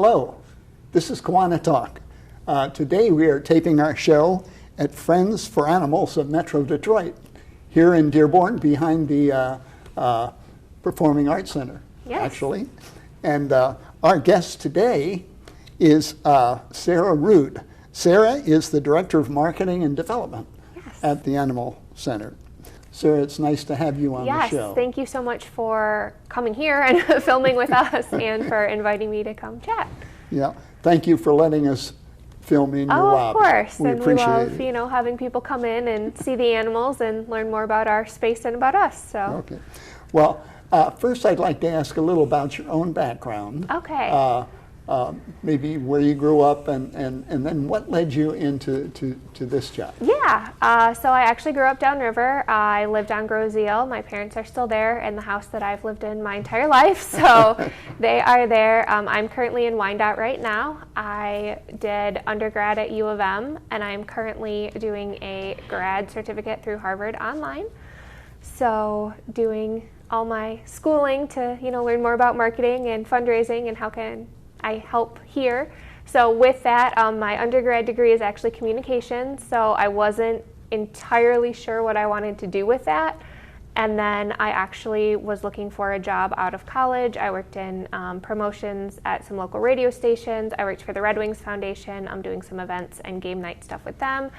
Hello, this is KiwaniTalk. Today we are taping our show at Friends for Animals of Metro Detroit, here in Dearborn, behind the Performing Arts Center, actually. And our guest today is Sarah Rood. Sarah is the Director of Marketing and Development at the Animal Center. Sarah, it's nice to have you on the show. Yes, thank you so much for coming here and filming with us and for inviting me to come chat. Yeah, thank you for letting us film in your lobby. Of course, we appreciate we love, having people come in and see the animals and learn more about our space and about us. So. Okay. Well, first I'd like to ask a little about your own background. Okay. Maybe where you grew up and then what led you into this job? Yeah, so I actually grew up downriver. I lived on Groseal. My parents are still there in the house that I've lived in my entire life, so they are there. I'm currently in Wyandotte right now. I did undergrad at U of M, and I'm currently doing a grad certificate through Harvard online. So doing all my schooling to learn more about marketing and fundraising and how can I help here. So with that, my undergrad degree is actually communications, so I wasn't entirely sure what I wanted to do with that. And then I actually was looking for a job out of college. I worked in promotions at some local radio stations. I worked for the Red Wings Foundation. I'm doing some events and game night stuff with them.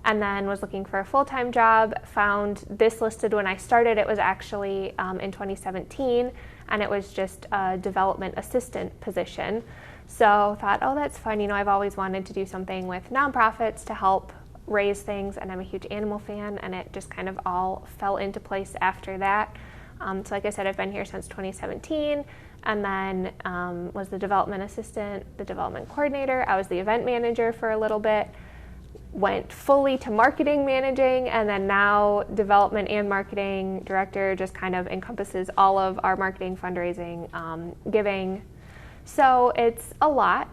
And then was looking for a full-time job, found this listed when I started. It was actually in 2017, and it was just a development assistant position. So thought, oh, that's fun. I've always wanted to do something with nonprofits to help raise things, and I'm a huge animal fan, and it just kind of all fell into place after that. So like I said, I've been here since 2017, and then was the development assistant, the development coordinator. I was the event manager for a little bit. Went fully to marketing managing, and then now development and marketing director just kind of encompasses all of our marketing, fundraising, giving. So it's a lot.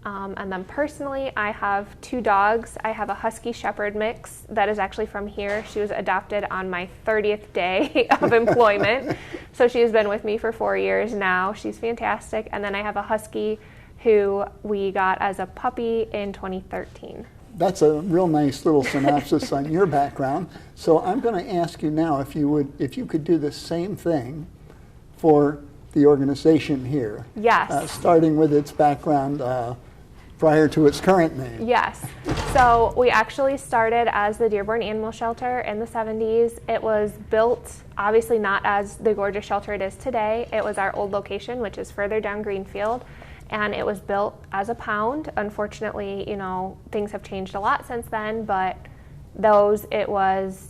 And then personally, I have 2 dogs. I have a Husky Shepherd mix that is actually from here. She was adopted on my 30th day of employment. So she has been with me for 4 years now. She's fantastic. And then I have a Husky who we got as a puppy in 2013. That's a real nice little synopsis on your background. So I'm going to ask you now if you could do the same thing for the organization here. Yes. Starting with its background prior to its current name. Yes. So we actually started as the Dearborn Animal Shelter in the 70s. It was built, obviously not as the gorgeous shelter it is today. It was our old location, which is further down Greenfield. And it was built as a pound. Unfortunately, things have changed a lot since then, but it was,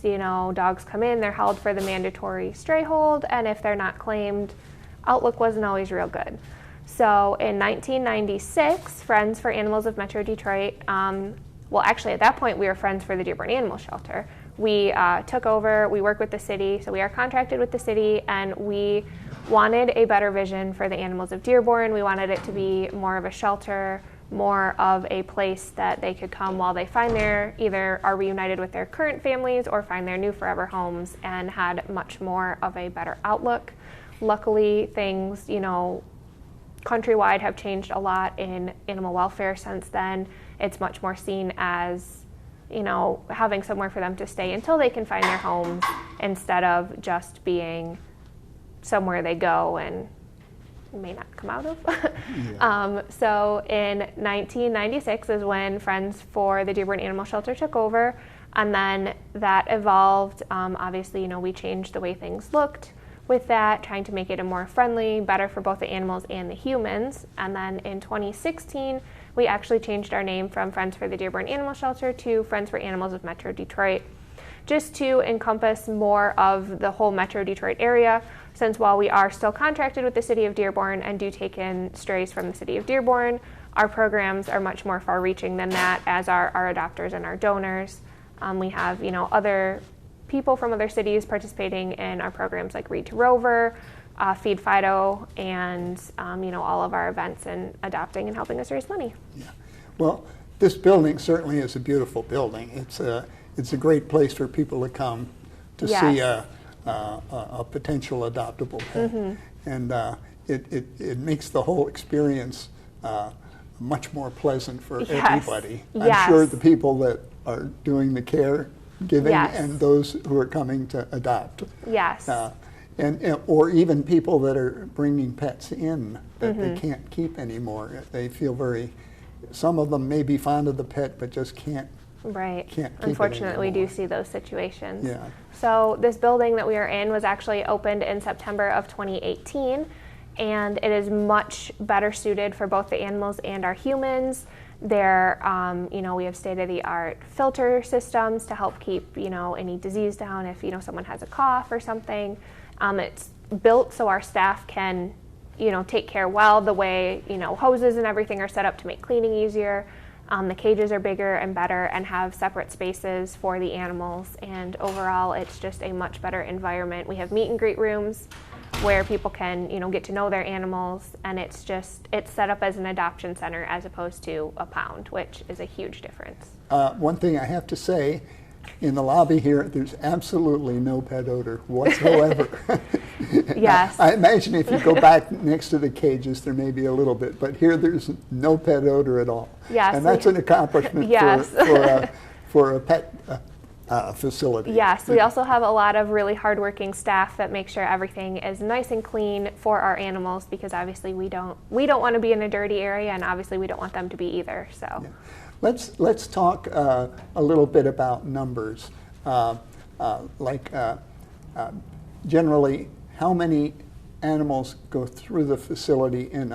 dogs come in, they're held for the mandatory stray hold, and if they're not claimed, outlook wasn't always real good. So in 1996, Friends for Animals of Metro Detroit, actually at that point we were Friends for the Dearborn Animal Shelter. We took over, we work with the city, so we are contracted with the city, and we wanted a better vision for the animals of Dearborn. We wanted it to be more of a shelter, more of a place that they could come while they either are reunited with their current families or find their new forever homes, and had much more of a better outlook. Luckily, things, countrywide have changed a lot in animal welfare since then. It's much more seen as having somewhere for them to stay until they can find their homes, instead of just being somewhere they go and may not come out of. So in 1996 is when Friends for the Dearborn Animal Shelter took over, and then that evolved. Obviously, we changed the way things looked with that, trying to make it a more friendly, better for both the animals and the humans. And then in 2016, we actually changed our name from Friends for the Dearborn Animal Shelter to Friends for Animals of Metro Detroit, just to encompass more of the whole Metro Detroit area, since while we are still contracted with the city of Dearborn and do take in strays from the city of Dearborn, our programs are much more far-reaching than that, as are our adopters and our donors. We have, other people from other cities participating in our programs like Read to Rover, Feed Fido, and all of our events and adopting and helping us raise money. Yeah. Well, this building certainly is a beautiful building. It's a great place for people to come to see a potential adoptable pet, and it makes the whole experience much more pleasant for Yes. everybody. Yes. I'm sure the people that are doing the caregiving Yes. and those who are coming to adopt. Yes. And or even people that are bringing pets in that Mm-hmm. they can't keep anymore. They feel some of them may be fond of the pet, but just can't. Right. Can't keep it Unfortunately, we do anymore. see those situations. Yeah. So this building that we are in was actually opened in September of 2018, and it is much better suited for both the animals and our humans. There, we have state-of-the-art filter systems to help keep, any disease down if, someone has a cough or something. It's built so our staff can, take care well. The way, hoses and everything are set up to make cleaning easier. The cages are bigger and better and have separate spaces for the animals. And overall, it's just a much better environment. We have meet and greet rooms where people can, get to know their animals. And it's set up as an adoption center as opposed to a pound, which is a huge difference. One thing I have to say, in the lobby here, there's absolutely no pet odor whatsoever. Yes. I imagine if you go back next to the cages, there may be a little bit, but here there's no pet odor at all. Yes. And that's an accomplishment Yes. for a pet facility. Yes, we also have a lot of really hardworking staff that make sure everything is nice and clean for our animals, because obviously we don't want to be in a dirty area, and obviously we don't want them to be either. So. Yeah. Let's talk a little bit about numbers. Generally, how many animals go through the facility in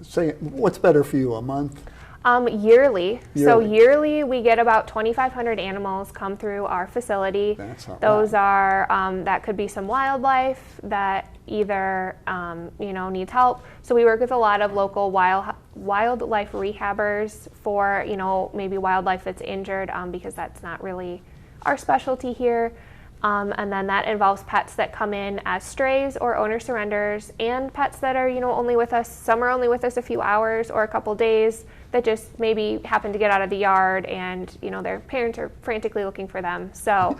say, what's better for you, a month? Yearly. So Yearly. yearly we get about 2,500 animals come through our facility. That's a lot. Those are, that could be some wildlife that either, needs help. So we work with a lot of local wildlife rehabbers for, maybe wildlife that's injured, because that's not really our specialty here. And then that involves pets that come in as strays or owner surrenders, and pets that are, only with us. Some are only with us a few hours or a couple days that just maybe happen to get out of the yard, and, their parents are frantically looking for them. So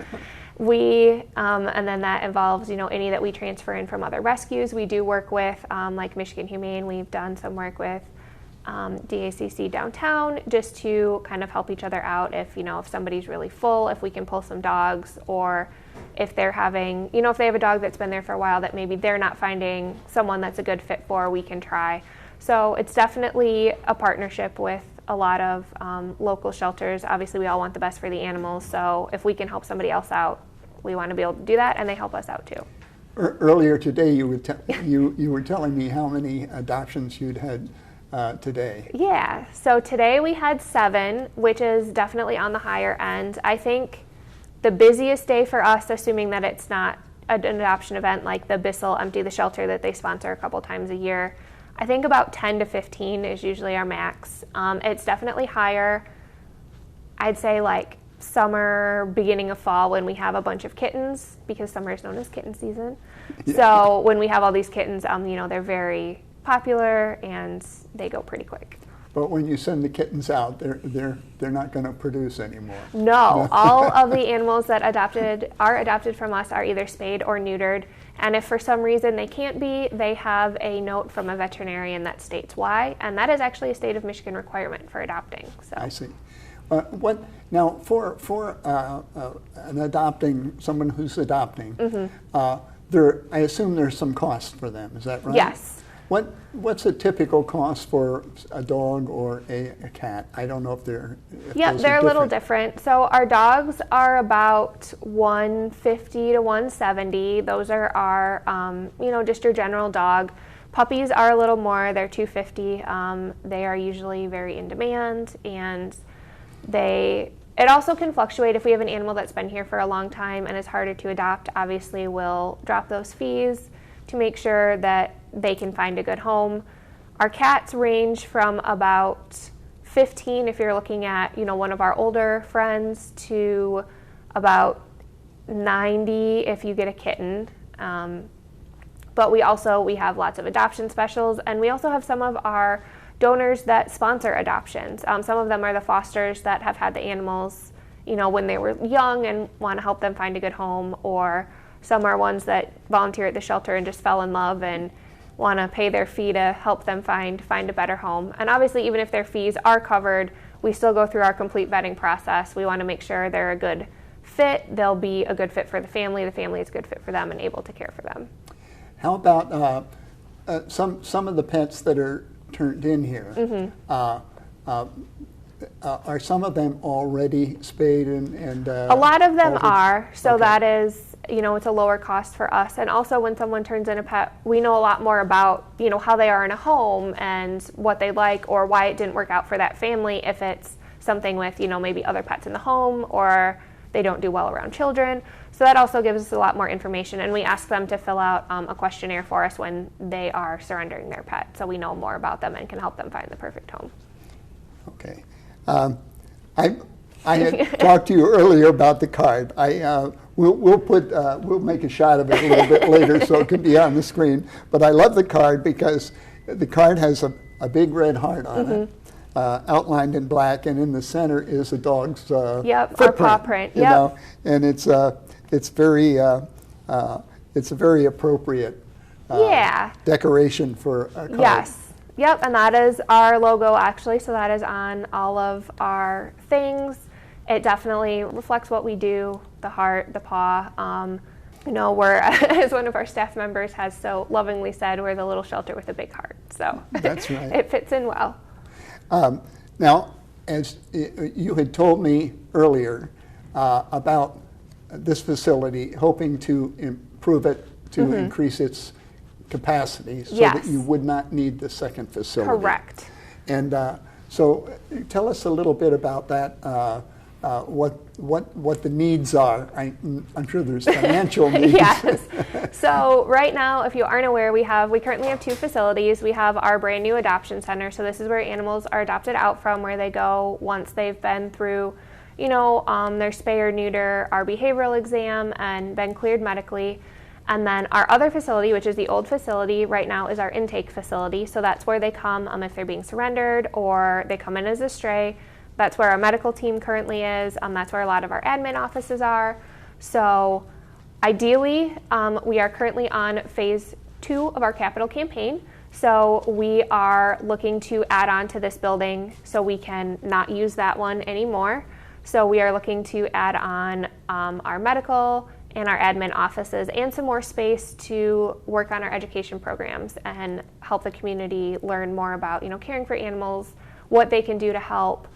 we, and then that involves, any that we transfer in from other rescues. We do work with, like Michigan Humane. We've done some work with DACC downtown, just to kind of help each other out if somebody's really full, if we can pull some dogs, or if they're having, if they have a dog that's been there for a while that maybe they're not finding someone that's a good fit for, we can try. So it's definitely a partnership with a lot of local shelters. Obviously, we all want the best for the animals, so if we can help somebody else out, we want to be able to do that, and they help us out too. Earlier today, you were telling me how many adoptions you'd had today. Yeah, so today we had 7, which is definitely on the higher end. I think the busiest day for us, assuming that it's not an adoption event like the Bissell Empty the Shelter that they sponsor a couple times a year, I think about 10 to 15 is usually our max. It's definitely higher, I'd say, like summer, beginning of fall, when we have a bunch of kittens, because summer is known as kitten season. Yeah. So when we have all these kittens, they're very popular and they go pretty quick. But when you send the kittens out, they're not going to produce anymore. No, all of the animals that are adopted from us are either spayed or neutered. And if for some reason they can't be, they have a note from a veterinarian that states why. And that is actually a state of Michigan requirement for adopting. So. I see. What now for someone who's adopting? Mm-hmm. I assume there's some cost for them. Is that right? Yes. What's a typical cost for a dog or a cat? I don't know if they're. Yeah, they're a little different. So our dogs are about $150 to $170. Those are our, just your general dog. Puppies are a little more. They're $250. They are usually very in demand, and it also can fluctuate. If we have an animal that's been here for a long time and is harder to adopt, obviously we'll drop those fees to make sure that they can find a good home. Our cats range from about 15 if you're looking at, one of our older friends, to about 90 if you get a kitten. But we have lots of adoption specials, and we also have some of our donors that sponsor adoptions. Some of them are the fosters that have had the animals, when they were young and want to help them find a good home, or some are ones that volunteer at the shelter and just fell in love and want to pay their fee to help them find a better home. And obviously, even if their fees are covered, we still go through our complete vetting process. We want to make sure they're a good fit, they'll be a good fit for the family is a good fit for them and able to care for them. How about some of the pets that are turned in here? Are some of them already spayed and a lot of them altered? are, so Okay. that is, it's a lower cost for us. And also when someone turns in a pet, we know a lot more about, how they are in a home and what they like or why it didn't work out for that family, if it's something with, maybe other pets in the home or they don't do well around children. So that also gives us a lot more information, and we ask them to fill out a questionnaire for us when they are surrendering their pet, so we know more about them and can help them find the perfect home. Okay. I had talked to you earlier about the card. We'll make a shot of it a little bit later so it can be on the screen. But I love the card because the card has a big red heart on it, outlined in black, and in the center is a dog's Yep, footprint, our paw print. you Yep. know, and it's a very appropriate decoration for a card. Yes. Yep, and that is our logo actually, so that is on all of our things. It definitely reflects what we do, the heart, the paw. We're, as one of our staff members has so lovingly said, we're the little shelter with a big heart. So That's right. It fits in well. Now, as you had told me earlier about this facility, hoping to improve it, to increase its capacity so that you would not need the second facility. Correct. And so tell us a little bit about that, what the needs are. I'm sure there's financial needs. Yes. So right now, if you aren't aware, we currently have 2 facilities. We have our brand new adoption center. So this is where animals are adopted out from, where they go once they've been through, their spay or neuter, our behavioral exam, and been cleared medically. And then our other facility, which is the old facility, right now is our intake facility. So that's where they come if they're being surrendered or they come in as a stray. That's where our medical team currently is. That's where a lot of our admin offices are. So ideally, we are currently on phase 2 of our capital campaign. So we are looking to add on to this building so we can not use that one anymore. So we are looking to add on our medical and our admin offices and some more space to work on our education programs and help the community learn more about, caring for animals, what they can do to help,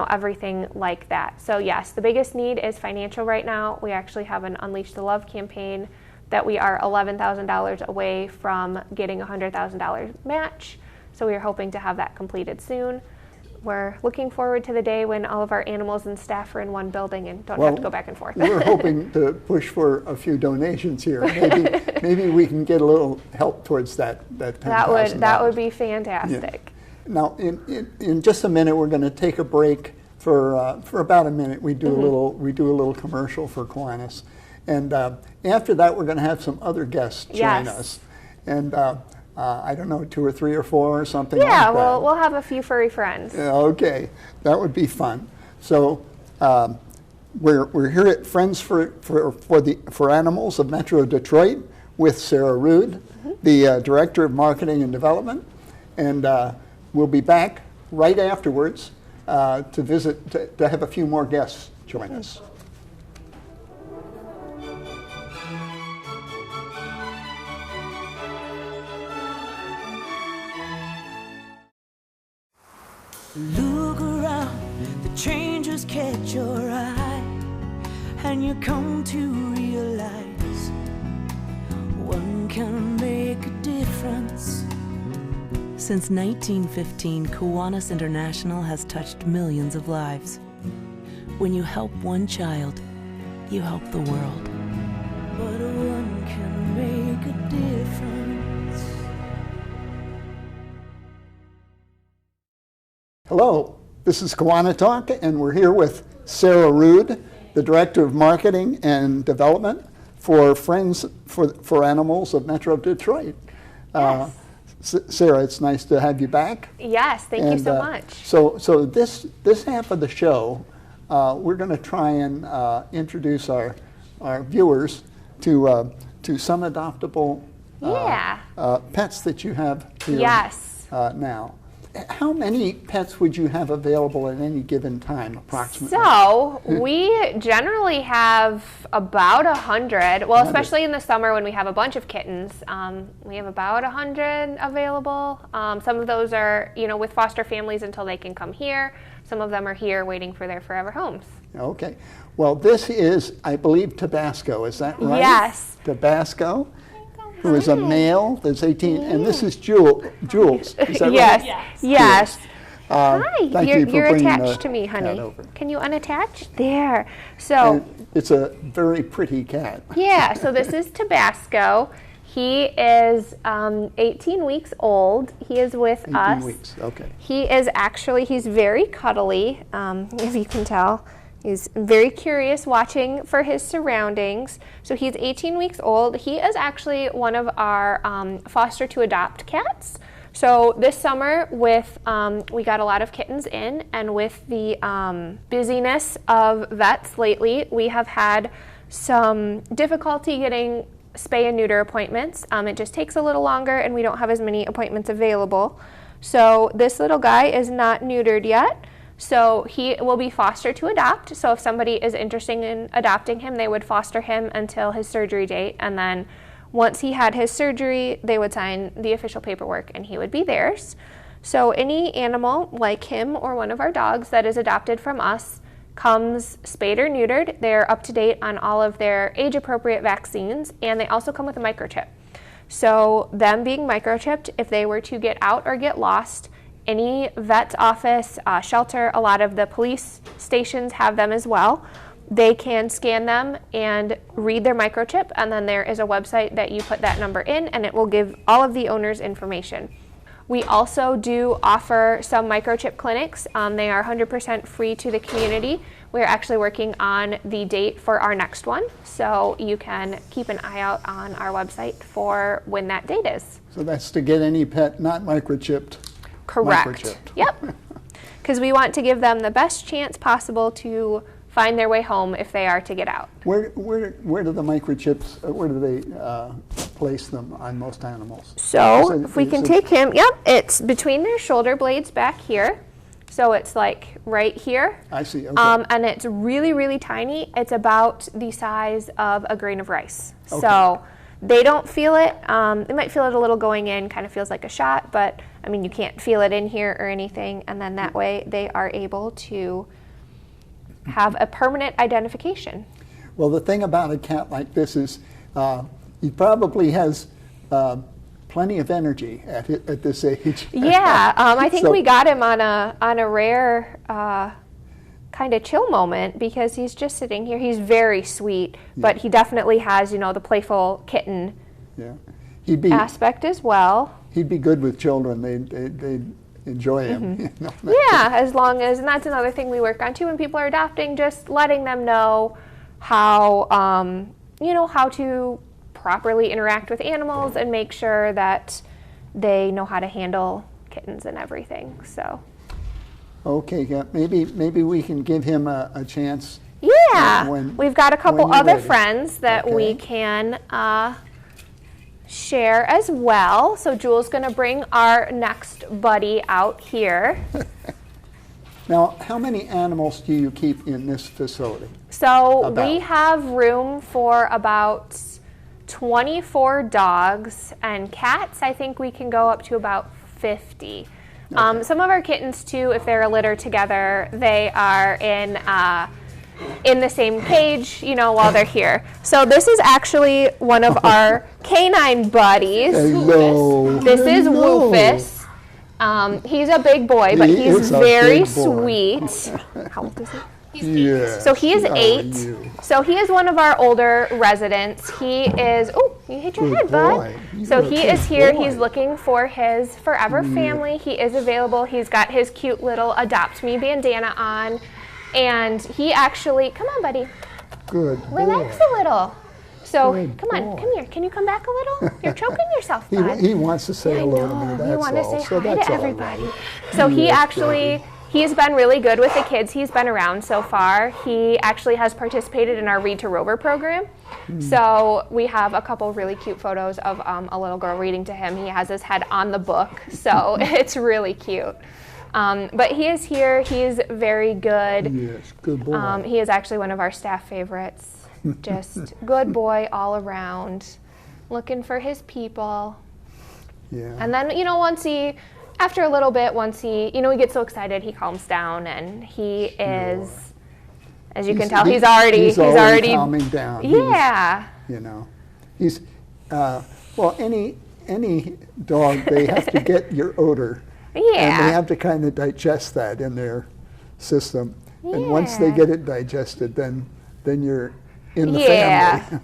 everything like that. So yes, the biggest need is financial right now. We actually have an Unleash the Love campaign that we are $11,000 away from getting a $100,000 match. So we are hoping to have that completed soon. We're looking forward to the day when all of our animals and staff are in one building and don't have to go back and forth. We're hoping to push for a few donations here. Maybe we can get a little help towards that $10,000. That would be fantastic. Yeah. Now, in just a minute, we're going to take a break for about a minute. We do a little commercial for Kiwanis, and after that, we're going to have some other guests join us, and I don't know, 2 or 3 or 4 or something like that. Yeah, we'll have a few furry friends. Okay, that would be fun. So we're here at Friends for Animals of Metro Detroit with Sarah Rood, the Director of Marketing and Development, and we'll be back right afterwards to have a few more guests join us. Look around, the changes catch your eye, and you come to realize one can make a difference. Since 1915, Kiwanis International has touched millions of lives. When you help one child, you help the world. But one can make a difference. Hello, this is KiwaniTalk, and we're here with Sarah Rood, the Director of Marketing and Development for Friends for Animals of Metro Detroit. Yes. Sarah, it's nice to have you back. Yes, thank you so much. So this half of the show, we're going to try and introduce our viewers to some adoptable pets that you have here Yes. now. How many pets would you have available at any given time, approximately? So we generally have about 100. Well, especially in the summer when we have a bunch of kittens, we have about 100 available. Some of those are, with foster families until they can come here. Some of them are here waiting for their forever homes. Okay. Well, this is, I believe, Tabasco. Is that right? Yes. Tabasco, who is a male that's 18, and this is Jules. Is that Yes. right? Yes. Hi. Hi. You're attached to me, honey. Can you unattach? There. So. And it's a very pretty cat. Yeah. So this is Tabasco. He is 18 weeks old. He is with 18 us. weeks. Okay. He's very cuddly, if you can tell. He's very curious, watching for his surroundings. So he's 18 weeks old. He is actually one of our foster to adopt cats. So this summer, we got a lot of kittens in, and with the busyness of vets lately, we have had some difficulty getting spay and neuter appointments. It just takes a little longer, and we don't have as many appointments available. So this little guy is not neutered yet. So he will be foster to adopt. So if somebody is interested in adopting him, they would foster him until his surgery date. And then once he had his surgery, they would sign the official paperwork and he would be theirs. So any animal like him or one of our dogs that is adopted from us comes spayed or neutered. They're up to date on all of their age-appropriate vaccines, and they also come with a microchip. So them being microchipped, if they were to get out or get lost, any vet's office, shelter, a lot of the police stations have them as well. They can scan them and read their microchip, and then there is a website that you put that number in, and it will give all of the owners information. We also do offer some microchip clinics. They are 100% free to the community. We're actually working on the date for our next one, so you can keep an eye out on our website for when that date is. So that's to get any pet not microchipped. Correct. Microchipped. Yep. Because we want to give them the best chance possible to find their way home if they are to get out. Where do the microchips, where do they place them on most animals? So if we can take him, it's between their shoulder blades back here. So it's like right here. I see, okay. And it's really, really tiny. It's about the size of a grain of rice. Okay. So they don't feel it. They might feel it a little going in, kind of feels like a shot, but I mean, you can't feel it in here or anything. And then that way they are able to have a permanent identification. Well, the thing about a cat like this is he probably has plenty of energy at this age. Yeah, I think we got him on a rare kind of chill moment because he's just sitting here. He's very sweet, but he definitely has, the playful kitten aspect as well. He'd be good with children. They'd enjoy him. Mm-hmm. Yeah, as long as, and that's another thing we work on too when people are adopting, just letting them know how, how to properly interact with animals and make sure that they know how to handle kittens and everything. So. Okay, yeah, maybe we can give him a chance. Yeah, we've got a couple other friends that we can share as well. So Jules going to bring our next buddy out here. Now, how many animals do you keep in this facility? So we have room for about 24 dogs, and cats, I think we can go up to about 50. Okay. Some of our kittens too, if they're a litter together, they are in the same cage, while they're here. So this is actually one of our canine buddies. Hello. This is Woofus. He's a big boy, but he's very sweet. How old is he? He's 8. So he is 8. So he is one of our older residents. He is, you hit your head, bud. So he is here. He's looking for his forever family. He is available. He's got his cute little Adopt Me bandana on. And he actually, come on, buddy. Good boy. Relax a little. So come boy. on, come here. Can you come back a little? You're choking yourself, bud. He wants to say hello to me. That's you want to all. say hi to everybody. So he actually, He's been really good with the kids. He's been around so far. He actually has participated in our Read to Rover program. So we have a couple really cute photos of a little girl reading to him. He has his head on the book, so it's really cute. But he is here. He's very good. Yes, good boy. He is actually one of our staff favorites. Just good boy all around, looking for his people. Yeah. And then, after a little bit, once he gets so excited, he calms down, and he is, as you can tell, he's already calming down. Yeah. He's well, any dog, they have to get your odor. Yeah. And they have to kind of digest that in their system. Yeah. And once they get it digested, then you're in the family.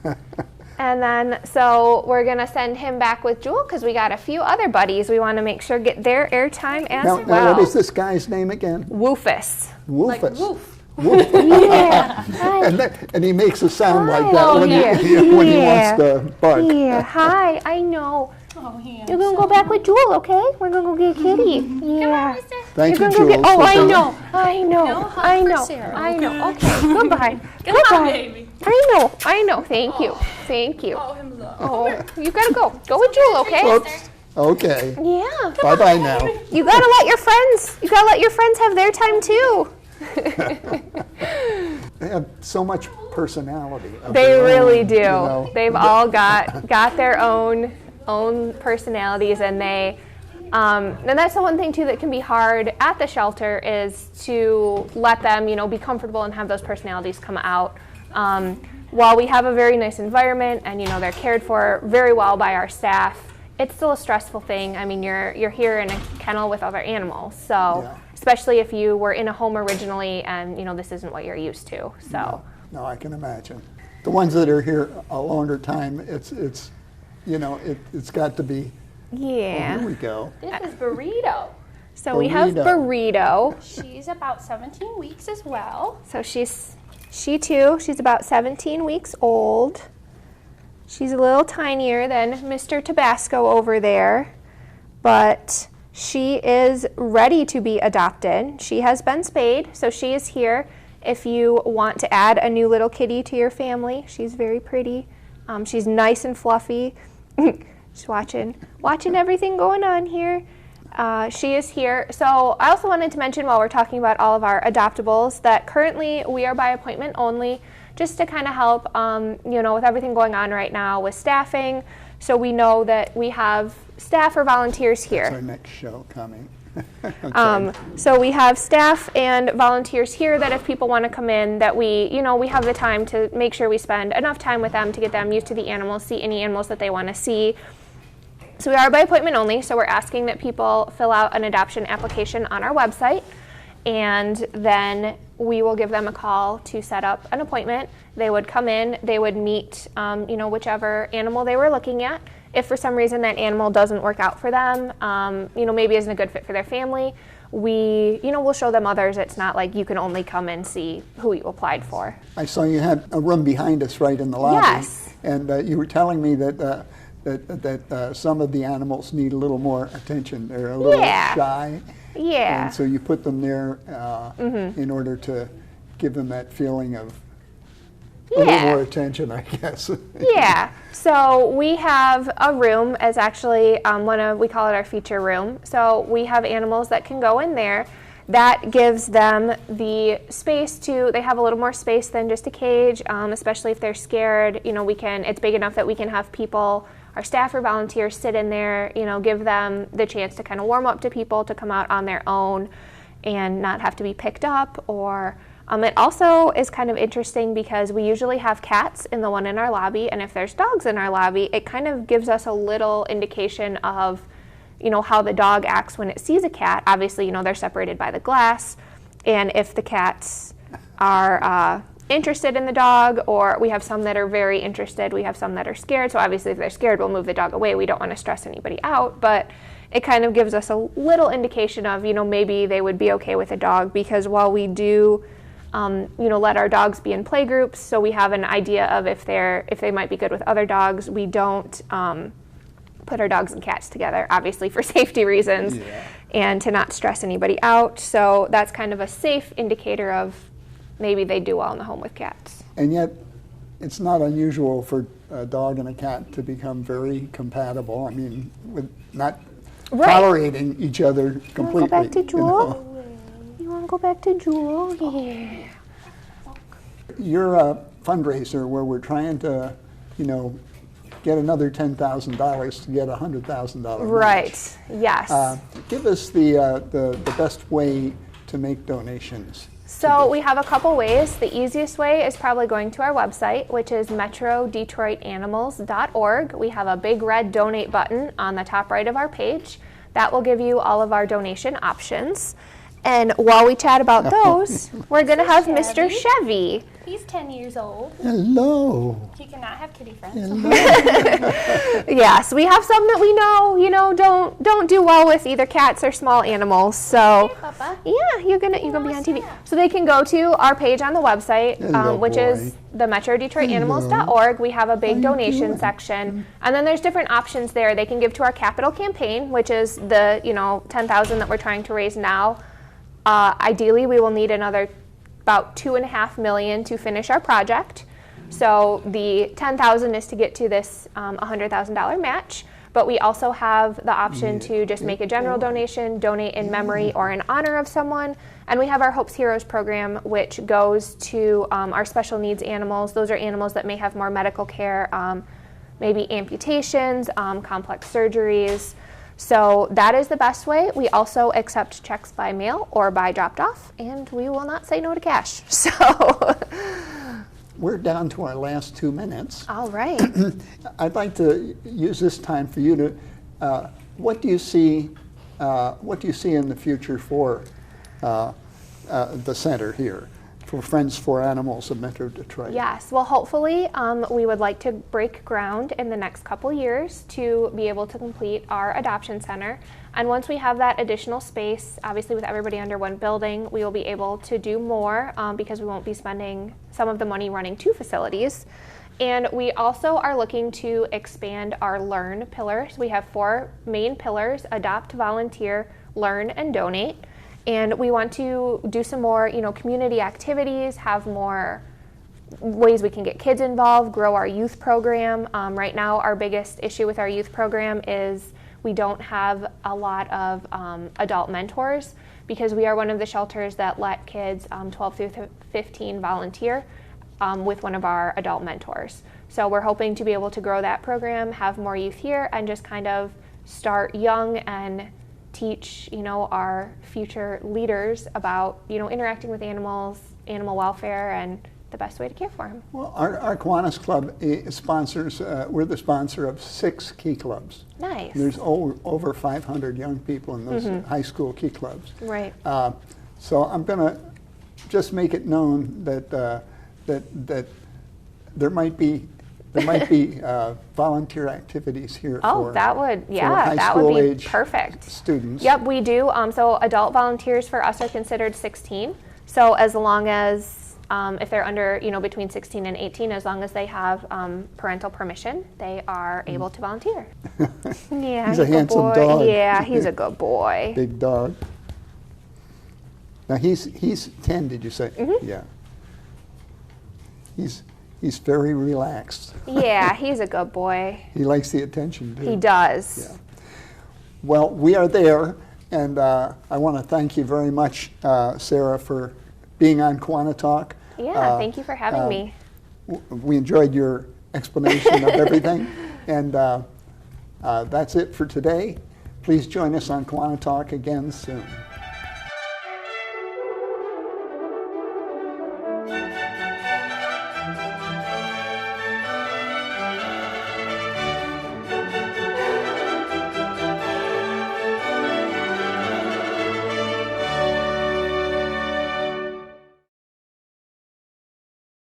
And then, so we're going to send him back with Jewel because we got a few other buddies we want to make sure get their airtime as well. Now, what is this guy's name again? Woofus. Woofus. Like woof. Woof. Yeah. and he makes a sound like that when he wants to bark. Yeah. Hi. I know. Oh, yeah. You're going to go back with Jewel, okay? We're going to go get Kitty. Yeah. Thank you, You're Jules. gonna go for I coming. know. I know. No hug I for know. Sarah. I know. Okay. Goodbye. Come Goodbye. on, baby. I know. Thank you. Thank you. Oh, him love. Oh, you gotta go. Go with Jewel, okay? Oops. Okay. Yeah. Bye-bye now. You gotta let your friends have their time too. They have so much personality. of They their really own, do. They've all got their own personalities, and and that's the one thing too that can be hard at the shelter is to let them, be comfortable and have those personalities come out. While we have a very nice environment and they're cared for very well by our staff, it's still a stressful thing. I mean, you're here in a kennel with other animals, so especially if you were in a home originally and this isn't what you're used to. So no, I can imagine. The ones that are here a longer time, it's got to be. Yeah. Oh, here we go. This is Burrito. So we have Burrito. She's about 17 weeks as well. So she too, she's about 17 weeks old. She's a little tinier than Mr. Tabasco over there, but she is ready to be adopted. She has been spayed, so she is here if you want to add a new little kitty to your family. She's very pretty. She's nice and fluffy. Just watching everything going on here. She is here. So I also wanted to mention while we're talking about all of our adoptables that currently we are by appointment only, just to kind of help, with everything going on right now with staffing. So we know that we have staff or volunteers here. That's our next show coming. Okay. So we have staff and volunteers here that if people want to come in, that we have the time to make sure we spend enough time with them to get them used to the animals, see any animals that they want to see. So we are by appointment only, so we're asking that people fill out an adoption application on our website, and then we will give them a call to set up an appointment. They would come in, they would meet, whichever animal they were looking at. If for some reason that animal doesn't work out for them, maybe isn't a good fit for their family, we'll show them others. It's not like you can only come and see who you applied for. I saw you had a room behind us right in the lobby. Yes. And you were telling me that some of the animals need a little more attention. They're a little shy. Yeah. And so you put them there in order to give them that feeling of a little more attention, I guess. Yeah. So we have a room as actually we call it our feature room. So we have animals that can go in there. That gives them the space they have a little more space than just a cage, especially if they're scared. It's big enough that we can have people, our staff or volunteers, sit in there, give them the chance to kind of warm up to people, to come out on their own and not have to be picked up. Or it also is kind of interesting because we usually have cats in the one in our lobby, and if there's dogs in our lobby, it kind of gives us a little indication of how the dog acts when it sees a cat. Obviously, they're separated by the glass, and if the cats are interested in the dog, or we have some that are very interested, we have some that are scared. So obviously if they're scared, we'll move the dog away. We don't want to stress anybody out, but it kind of gives us a little indication of, maybe they would be okay with a dog, because while we do, let our dogs be in play groups, so we have an idea of if they might be good with other dogs, we don't put our dogs and cats together, obviously for safety reasons and to not stress anybody out. So that's kind of a safe indicator of maybe they do well in the home with cats. And yet, it's not unusual for a dog and a cat to become very compatible. I mean, with not tolerating each other completely. You want to go back to Jewel? know. You want to go back to Jewel? Yeah. You're a fundraiser where we're trying to, get another $10,000 to get a $100,000. Right. Yes. Give us the best way to make donations. So we have a couple ways. The easiest way is probably going to our website, which is metrodetroitanimals.org. We have a big red donate button on the top right of our page. That will give you all of our donation options. And while we chat about those, we're going to have Mr. Chevy. He's 10 years old. Hello. He cannot have kitty friends. Yes, we have some that we know, don't do well with either cats or small animals. So, Hey, Papa. yeah, you're gonna be on TV. So they can go to our page on the website, Hello, which boy. is the metrodetroitanimals.org. We have a big donation section, and then there's different options there. They can give to our capital campaign, which is the $10,000 that we're trying to raise now. Ideally, we will need another about $2.5 million to finish our project. So the $10,000 is to get to this $100,000 match, but we also have the option to just make a general donation, donate in memory or in honor of someone, and we have our Hopes Heroes program, which goes to our special needs animals. Those are animals that may have more medical care, maybe amputations, complex surgeries. So that is the best way. We also accept checks by mail or by dropped off, and we will not say no to cash. So We're down to our last 2 minutes. all right. I'd like to use this time for you to, what do you see in the future for the center here, for Friends for Animals of Metro Detroit? Yes, well, hopefully we would like to break ground in the next couple years to be able to complete our adoption center. And once we have that additional space, obviously with everybody under one building, we will be able to do more because we won't be spending some of the money running two facilities. And we also are looking to expand our Learn pillar. So we have 4 main pillars: adopt, volunteer, learn, and donate. And we want to do some more, community activities, have more ways we can get kids involved, grow our youth program. Right now, our biggest issue with our youth program is we don't have a lot of adult mentors because we are one of the shelters that let kids 12 through 15 volunteer with one of our adult mentors. So we're hoping to be able to grow that program, have more youth here, and just kind of start young and teach, our future leaders about, interacting with animals, animal welfare, and the best way to care for them. Well, our Kiwanis Club sponsors, we're the sponsor of 6 Key Clubs. Nice. There's over 500 young people in those high school Key Clubs. Right. So I'm going to just make it known that that there might be volunteer activities here for that would for that high would school be age perfect. students. Yep, we do. So adult volunteers for us are considered 16. So as long as if they're under, between 16 and 18, as long as they have parental permission, they are able to volunteer. Yeah, He's a handsome boy. dog. Yeah, he's a good boy. Big dog. Now he's 10, did you say? Yeah. He's very relaxed. Yeah, he's a good boy. He likes the attention too. He does. Yeah. Well, we are there, and I want to thank you very much, Sarah, for being on KiwaniTalk. Yeah, thank you for having me. We enjoyed your explanation of everything, and that's it for today. Please join us on KiwaniTalk again soon.